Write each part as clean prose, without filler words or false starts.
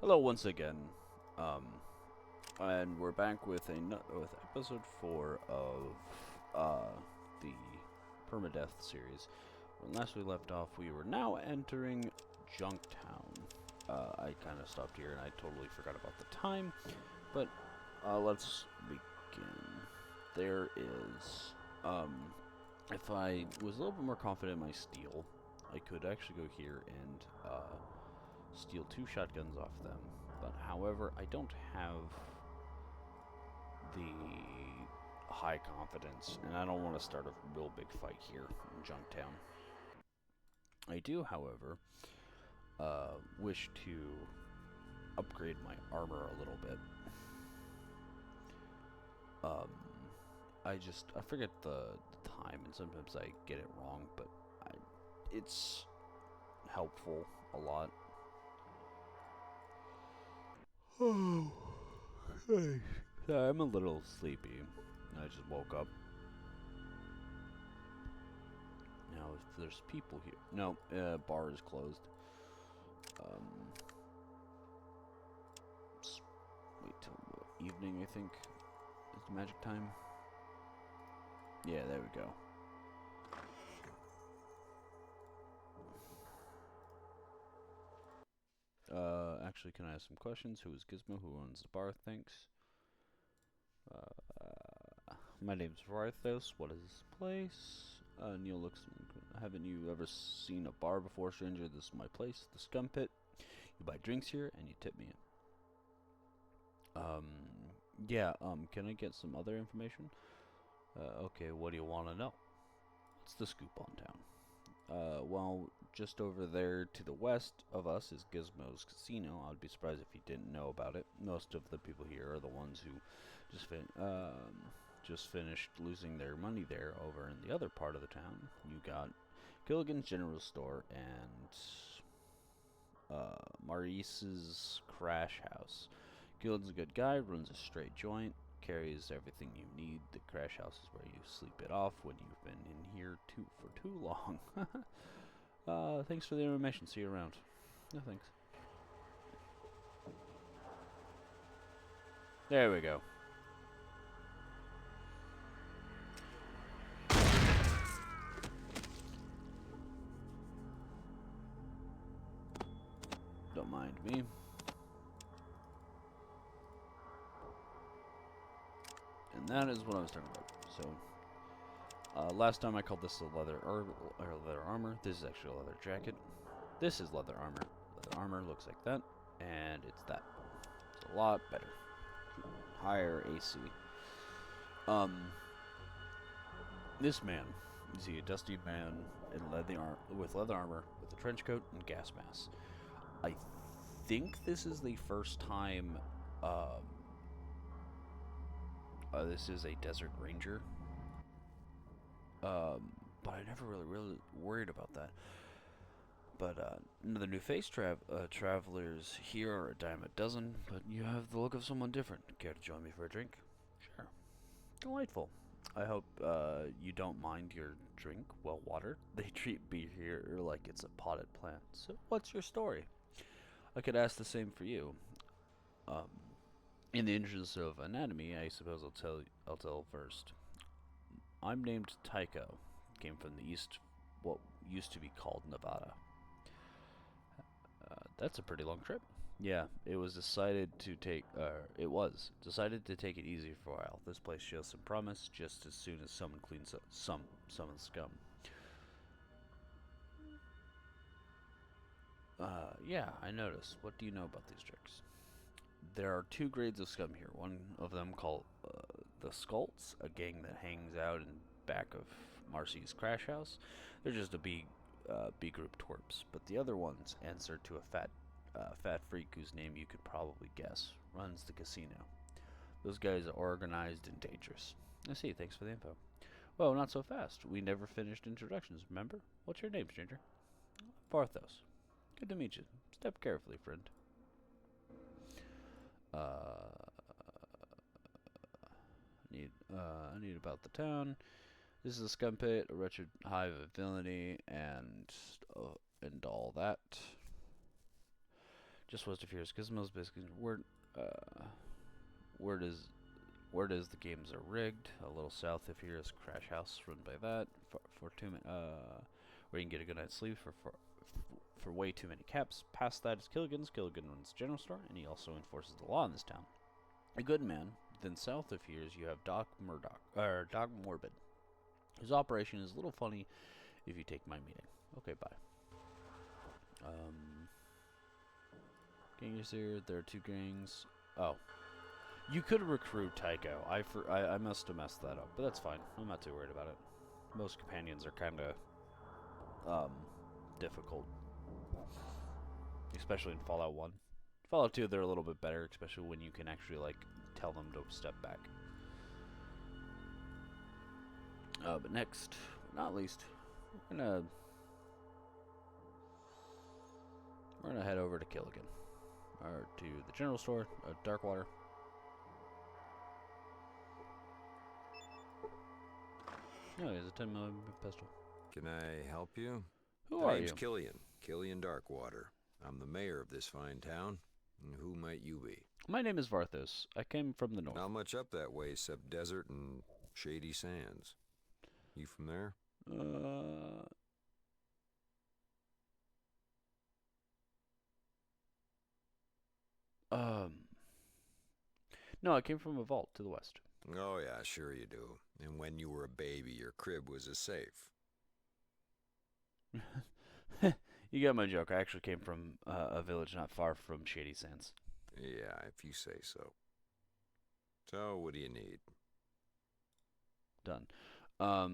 Hello once again, um, and we're back with with episode 4 of the permadeath series. When last we left off, we were now entering Junktown. I kind of stopped here and I totally forgot about the time, but let's begin. There is, if I was a little bit more confident in my steel, I could actually go here and steal 2 shotguns off them. But however, I don't have the high confidence, and I don't want to start a real big fight here in Junktown. I do, however, wish to upgrade my armor a little bit. Um, I forget the time, and sometimes I get it wrong, but it's helpful a lot. Oh, hey. Sorry, I'm a little sleepy. I just woke up. Now, if there's people here. No, bar is closed. Wait till evening, I think, is the magic time. Yeah, there we go. Actually, can I ask some questions? Who is Gizmo? Who owns the bar? Thanks. My name's Varthos. What is this place? Neil looks. Haven't you ever seen a bar before, stranger? This is my place, the Scum Pit. You buy drinks here, and you tip me in. Yeah. Can I get some other information? Okay. What do you want to know? What's the scoop on town? Well, just over there to the west of us is Gizmo's Casino. I'd be surprised if you didn't know about it. Most of the people here are the ones who just finished losing their money there. Over in the other part of the town, you got Gilligan's General Store and Maurice's Crash House. Gilligan's a good guy, runs a straight joint, carries everything you need. The Crash House is where you sleep it off when you've been in here for too long. Thanks for the information. See you around. No thanks. There we go. Don't mind me. And that is what I was talking about. So, last time I called this a leather armor. This is actually a leather jacket. This is leather armor. Leather armor looks like that, and it's that. It's a lot better. Higher AC. This man, you see a dusty man with leather armor, with a trench coat and gas mask. I think this is the first time this is a desert ranger. But I never really worried about that. But the new face travelers here are a dime a dozen, but you have the look of someone different. Care to join me for a drink? Sure. Delightful. I hope you don't mind your drink well watered. They treat beer here like it's a potted plant. So, what's your story? I could ask the same for you. Um, in the interest of anatomy, I suppose I'll tell first. I'm named Tycho. Came from the east, what used to be called Nevada. That's a pretty long trip. Yeah, it was decided to take. It was decided to take it easy for a while. This place shows some promise. Just as soon as someone cleans up some of the scum. Yeah, I noticed. What do you know about these tricks? There are 2 grades of scum here. One of them called the Skults, a gang that hangs out in back of Marcy's Crash House. They're just a B group twerps. But the other ones answer to a fat freak whose name you could probably guess. Runs the casino. Those guys are organized and dangerous. I see. Thanks for the info. Well, not so fast. We never finished introductions. Remember? What's your name, stranger? Parthos. Good to meet you. Step carefully, friend. I need about the town. This is a scum pit, a wretched hive of villainy, and all that. Just west of here is Gizmo's basically word is the games are rigged. A little south of here is Crash House, run by that for where you can get a good night's sleep for way too many caps. Past that is Killigan's. Killigan runs the general store, and he also enforces the law in this town. A good man. Then south of here is you have Doc Morbid, whose operation is a little funny if you take my meeting. Okay, bye. Gang is here. There are two gangs. Oh. You could recruit Tycho. I must have messed that up, but that's fine. I'm not too worried about it. Most companions are kind of difficult, especially in Fallout 1. Fallout 2, they're a little bit better, especially when you can actually like tell them to step back. But next, but not least, we're gonna head over to Killigan, or to the general store, Darkwater. No, he has a 10mm pistol. Can I help you? Who are you? My name's Killian. Killian Darkwater. I'm the mayor of this fine town. And who might you be? My name is Varthos. I came from the north. Not much up that way except desert and shady sands. You from there? No, I came from a vault to the west. Oh yeah, sure you do. And when you were a baby, your crib was a safe. You got my joke. I actually came from a village not far from Shady Sands. Yeah, if you say so. So, what do you need? Done. I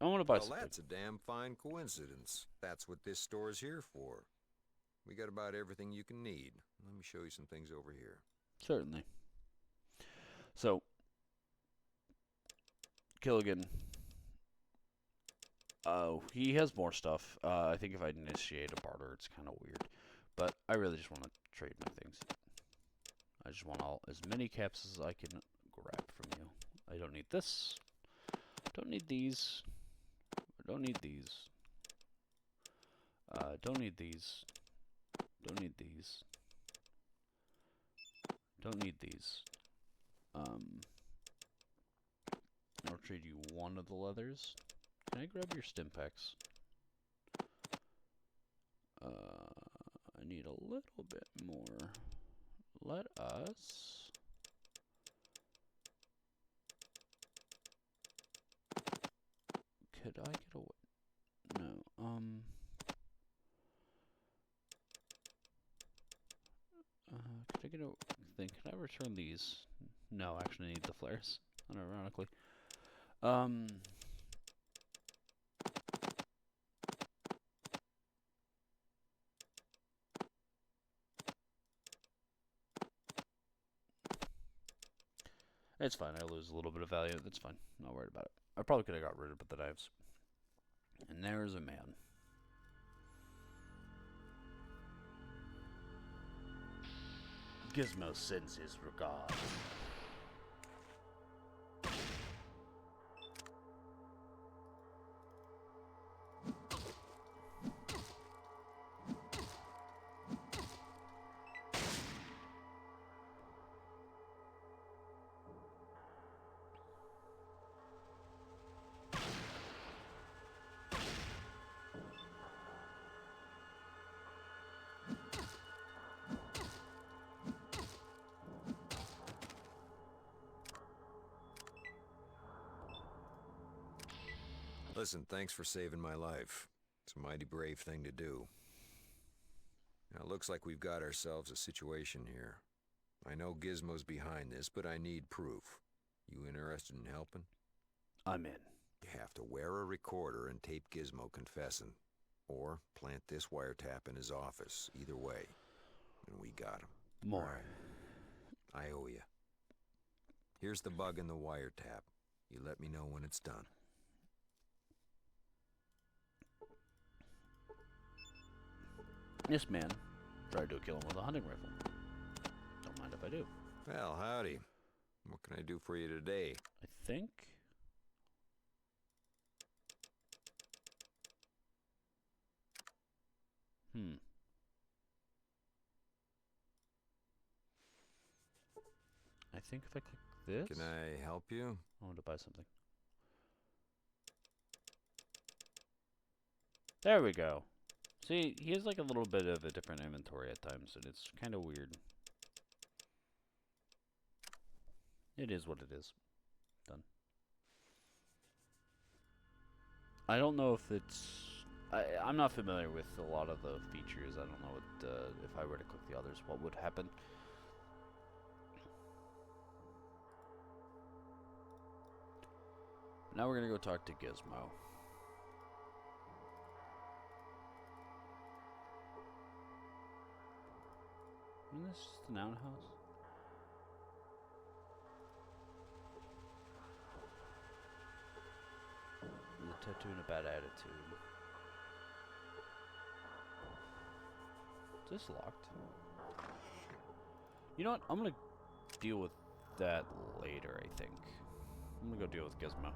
want to buy something. Well, that's a damn fine coincidence. That's what this store's here for. We got about everything you can need. Let me show you some things over here. Certainly. So, Killigan. Oh, he has more stuff. I think if I initiate a barter, it's kind of weird. But I really just want to trade my things. I just want as many caps as I can grab from you. I don't need this. Don't need these. Don't need these. Don't need these. Don't need these. Don't need these. I'll trade you one of the leathers. Can I grab your stim packs? I need a little bit more. Let us... Could I get away? No, could I get a thing? Can I return these? No, actually I need the flares, unironically. It's fine, I lose a little bit of value, that's fine, not worried about it. I probably could have got rid of the knives. And there's a man. Gizmo sends his regards. Listen, thanks for saving my life. It's a mighty brave thing to do. Now, it looks like we've got ourselves a situation here. I know Gizmo's behind this, but I need proof. You interested in helping? I'm in. You have to wear a recorder and tape Gizmo confessing. Or plant this wiretap in his office. Either way. And we got him. More. Right. I owe you. Here's the bug in the wiretap. You let me know when it's done. This man tried to kill him with a hunting rifle. Don't mind if I do. Well, howdy. What can I do for you today? I think Hmm. I think if I click this... Can I help you? I want to buy something. There we go. See, he has like a little bit of a different inventory at times, and it's kind of weird. It is what it is. Done. I don't know if it's... I'm not familiar with a lot of the features. I don't know what, if I were to click the others, what would happen. Now we're going to go talk to Gizmo. Isn't this just an outhouse? The tattoo and a bad attitude. Is this locked? You know what? I'm gonna deal with that later, I think. I'm gonna go deal with Gizmo.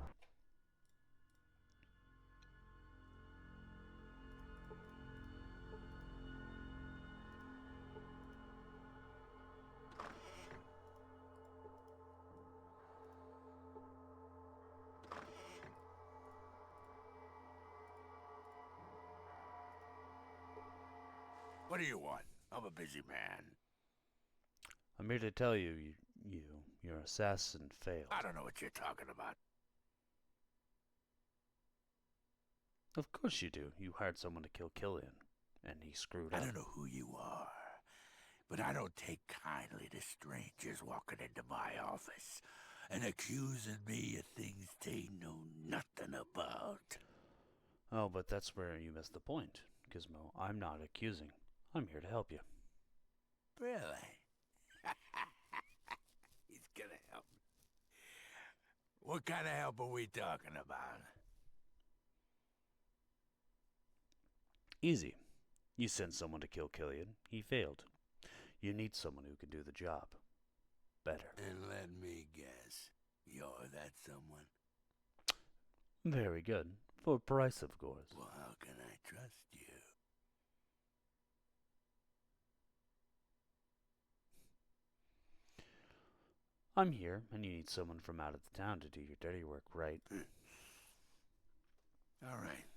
What do you want? I'm a busy man. I'm here to tell you, your assassin failed. I don't know what you're talking about. Of course you do. You hired someone to kill Killian, and he screwed up. I don't know who you are, but I don't take kindly to strangers walking into my office and accusing me of things they know nothing about. Oh, but that's where you missed the point, Gizmo. I'm not accusing. I'm here to help you. Really? He's gonna help me. What kind of help are we talking about? Easy. You sent someone to kill Killian. He failed. You need someone who can do the job better. And let me guess, you're that someone? Very good. For a price, of course. Well, how can I trust you? I'm here, and you need someone from out of the town to do your dirty work, right? All right.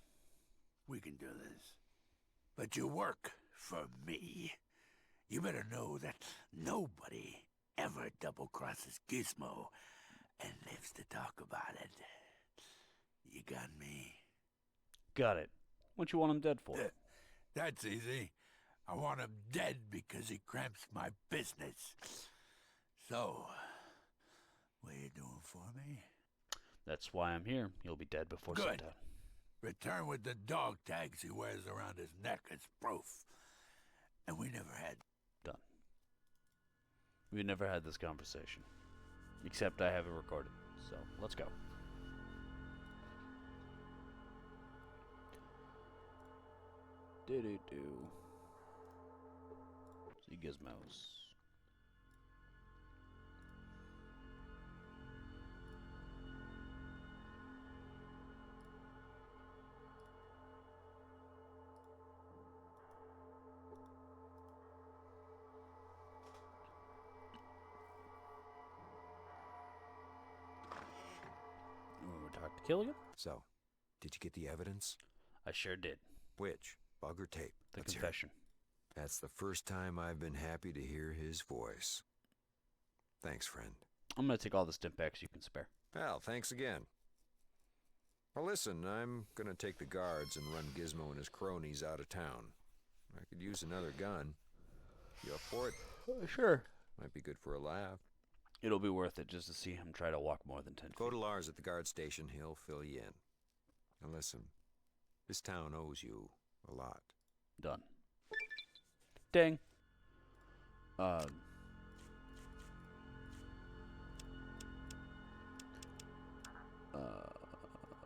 We can do this. But you work for me. You better know that nobody ever double-crosses Gizmo and lives to talk about it. You got me? Got it. What you want him dead for? That's easy. I want him dead because he cramps my business. So, what are you doing for me? That's why I'm here. He'll be dead before Good. sundown. Return with the dog tags he wears around his neck as proof. And we never had... Done. We never had this conversation. Except I have it recorded. So, let's go. Do-do-do. See Gizmos. Talk to Killian? So, did you get the evidence? I sure did. Which? Bug or tape? The Let's hear it. confession. That's the first time I've been happy to hear his voice. Thanks, friend. I'm gonna take all the stimpaks you can spare. Well, thanks again. Well, listen, I'm gonna take the guards and run Gizmo and his cronies out of town. I could use another gun. You up for it? Sure. Might be good for a laugh. It'll be worth it just to see him try to walk more than 10 feet. Go to Lars at the guard station. He'll fill you in. Now listen, this town owes you a lot. Done. Dang.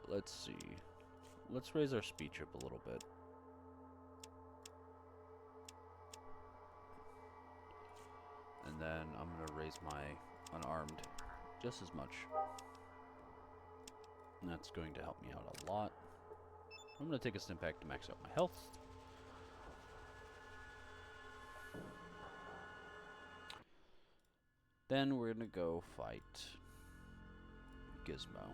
Let's see. Let's raise our speech up a little bit. And then I'm gonna raise my unarmed just as much. And that's going to help me out a lot. I'm gonna take a stimpak to max out my health. Then we're gonna go fight Gizmo.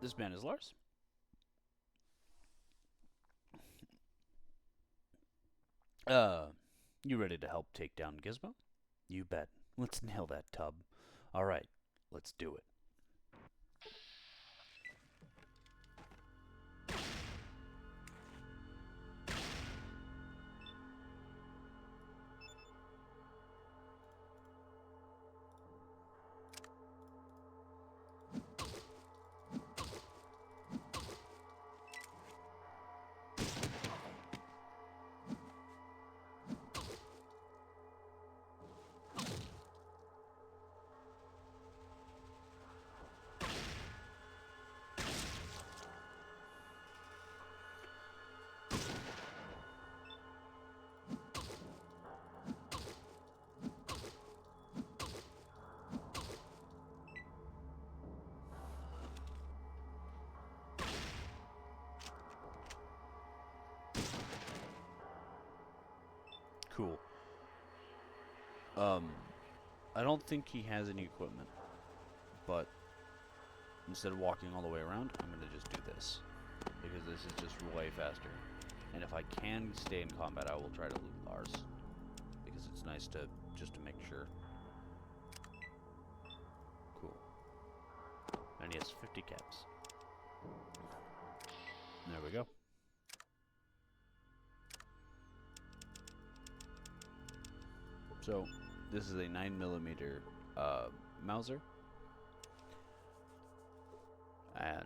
This man is Lars. You ready to help take down Gizmo? You bet. Let's nail that tub. Alright, let's do it. Cool. I don't think he has any equipment, but instead of walking all the way around, I'm gonna just do this, because this is just way faster. And if I can stay in combat, I will try to loot Lars, because it's nice to, just to make sure. Cool. And he has 50 caps. There we go. So, this is a 9mm Mauser. And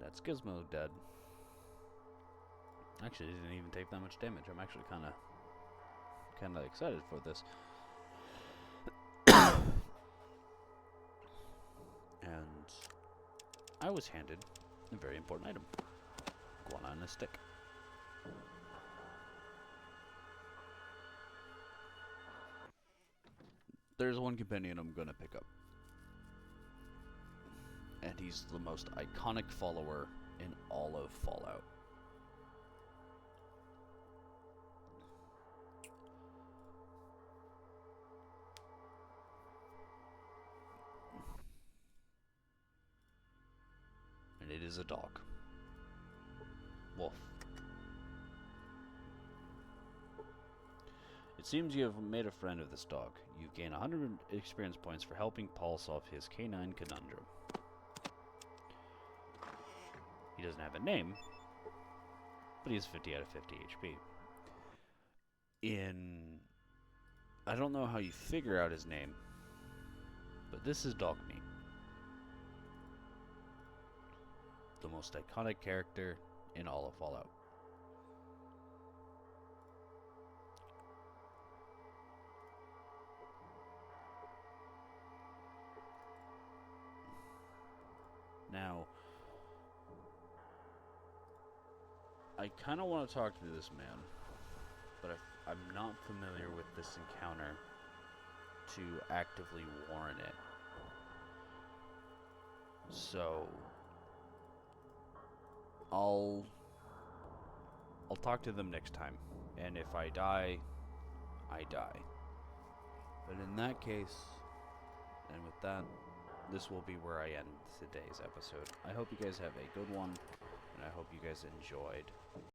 that's Gizmo dead. Actually, he didn't even take that much damage. I'm actually kind of excited for this. And I was handed a very important item. Iguana on a stick. There's one companion I'm gonna pick up. And he's the most iconic follower in all of Fallout. And it is a dog. Wolf. It seems you have made a friend of this dog. You gain 100 experience points for helping Paul solve his canine conundrum. He doesn't have a name, but he has 50 out of 50 HP. I don't know how you figure out his name, but this is Dog Meat. The most iconic character in all of Fallout. Now, I kind of want to talk to this man, but I'm not familiar with this encounter to actively warrant it. So, I'll talk to them next time, and if I die, I die. But in that case, and with that, this will be where I end today's episode. I hope you guys have a good one, and I hope you guys enjoyed.